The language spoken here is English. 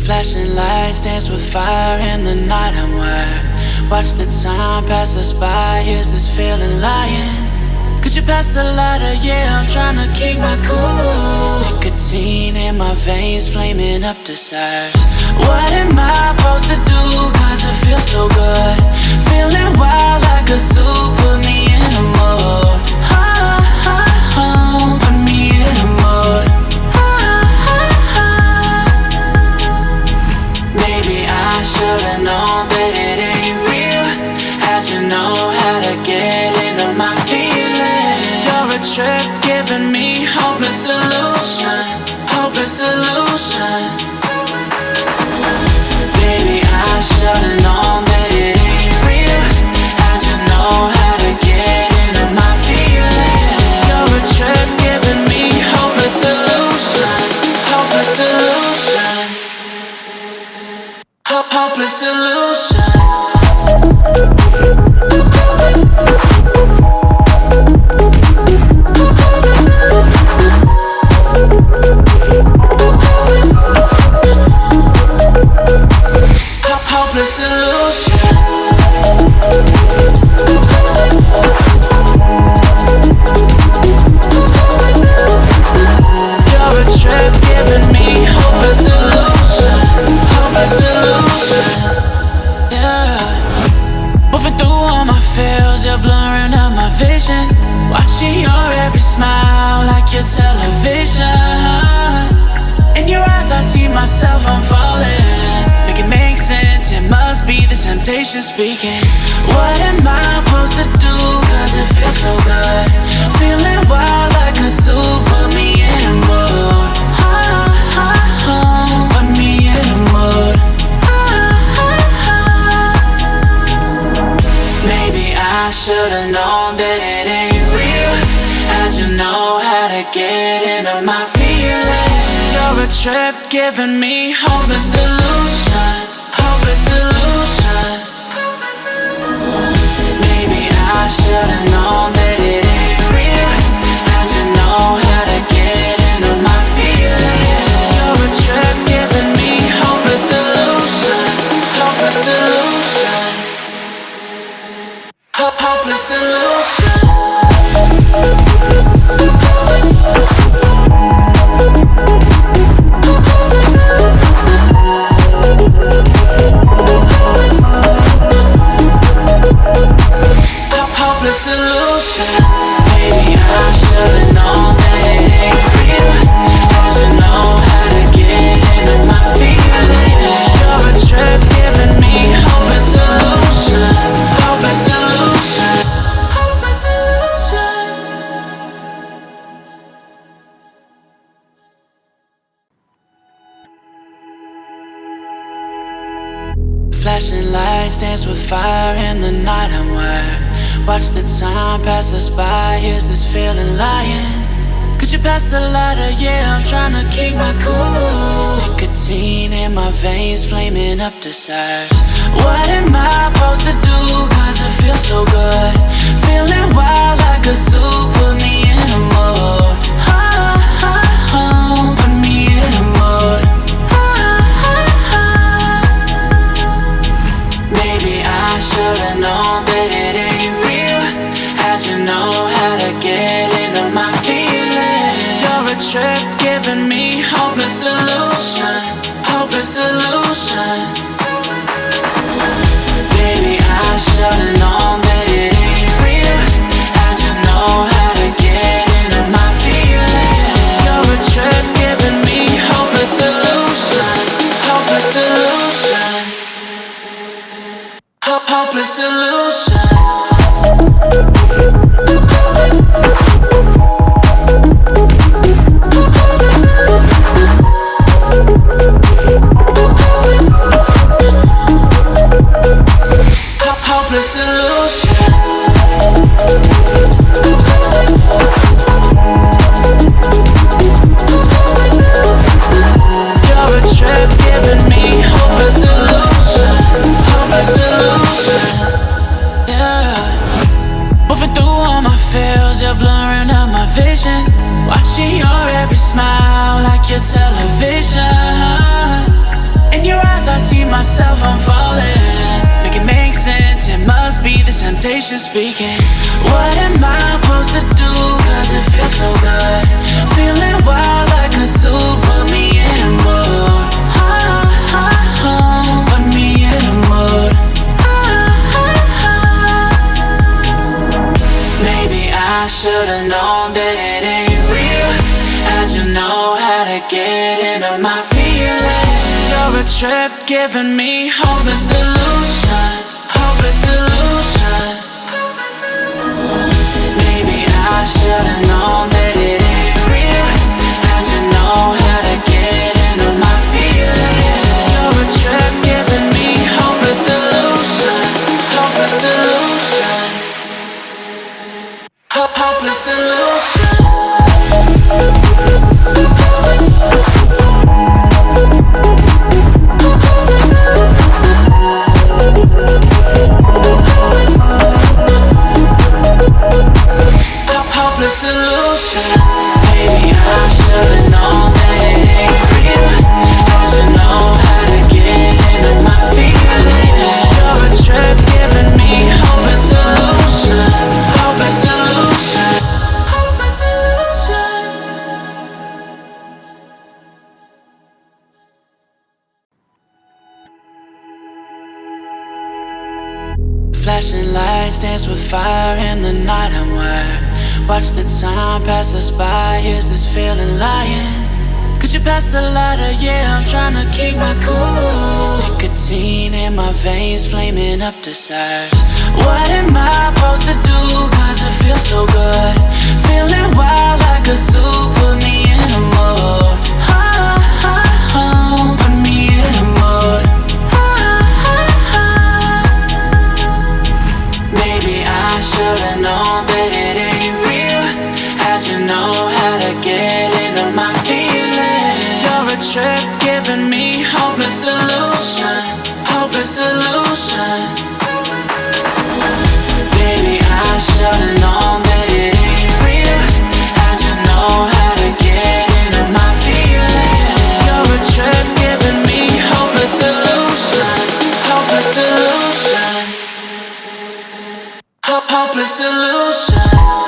Flashing lights dance with fire in the night. I'm wired. Watch the time pass us by. Is this feeling lying? Could you pass the lighter? Yeah, I'm trying to keep my cool. Nicotine in my veins, flaming up desires. What am I supposed to do? Cause it feels so good. Feeling wild like a zoo. Put me in a mood. Put me in a mood. Maybe I should've known that it ain't real. How'd you know how to get into my feelings? You're a trip giving me hopeless solution. Hopeless solution. Baby, I should've known that it ain't real. How'd you know how to get into my feelings? You're a trip giving me hopeless solution. Hopeless solution. Hopeless solution. Hopeless solution. You're a trip giving me hopeless solution. Hopeless solution. Yeah. Moving through all my feels, you're blurring out my vision. Watching your every smile like your television. In your eyes I see myself, I'm falling. Make it make sense, it must be the temptation speaking. What am I supposed to do? Cause it feels so good. Feeling wild like a zoo. Put me in a mood. Put me in a mood. Maybe I should've known that it ain't real. How'd you know how to get into my feelings? You're a trip giving me hopeless solution. Hopeless solution. Maybe I should've known that it ain't real. How'd you know how to get into my feelings? You're a trip giving me hopeless solution. Hopeless solution. Hopeless solution. Hopeless solution. Maybe I should've known that it ain't real. How'd you know how to get into my feelings? You're a trip giving me hopeless solution. Hopeless solution. Hopeless solution. Flashing lights dance with fire in the night. I'm wired. Watch the time pass us by. Is this feeling lying? Could you pass the lighter? Yeah, I'm trying to keep my cool. Nicotine in my veins, flaming up desires. What am I supposed to do? Cause it feels so good. Feeling wild like a zoo. Put me in a mood. Put me in a mood. Maybe I should've known that it ain't real. How'd you know how to get into my feelings? You're a trip giving me hopeless solution. Hopeless solution. Baby, I should've known that it ain't real. How'd you know how to get into my feelings? You're a trip giving me hopeless solution. Hopeless solution. Hopeless solution. Hopeless solution. You're a trip giving me hopeless solution. Hopeless solution. Yeah. Moving through all my feels, you're blurring out my vision. Watching your every smile like your television. In myself, I'm falling. Make it make sense, it must be the temptation speaking. What am I supposed to do? Cause it feels so good. Feeling wild like a zoo, put me in a mood. Put me in a mood. Maybe I should've known that it ain't real. How'd you know how to get into my feelings? You're a trip giving me hopeless solution. Hopeless solution. Maybe I should've known that it ain't real. How'd you know how to get into my feelings? You're a trip giving me hopeless solution. Hopeless solution. Hopeless solution. Hopeless solution. Maybe I should've known that it ain't real. How'd you know how to get into my feelings? You're a trip giving me hopeless solution. Hopeless solution. Hopeless solution. Flashing lights dance with fire in the night I'm wired. Watch the time pass us by, is this feeling lying? Could you pass the lighter? Yeah, I'm trying to keep my cool. Nicotine in my veins, flaming up desires. What am I supposed to do? Cause it feels so good. Feeling wild like a zoo, put me in a mood. Put me in a mood. Maybe I should've known that it ain't real. How'd you know how to get into my feelings? You're a trip giving me hopeless solution. Hopeless solution. Baby, I should've known that it ain't real. How'd you know how to get into my feelings? You're a trip giving me hopeless solution. Hopeless solution. Hopeless solution.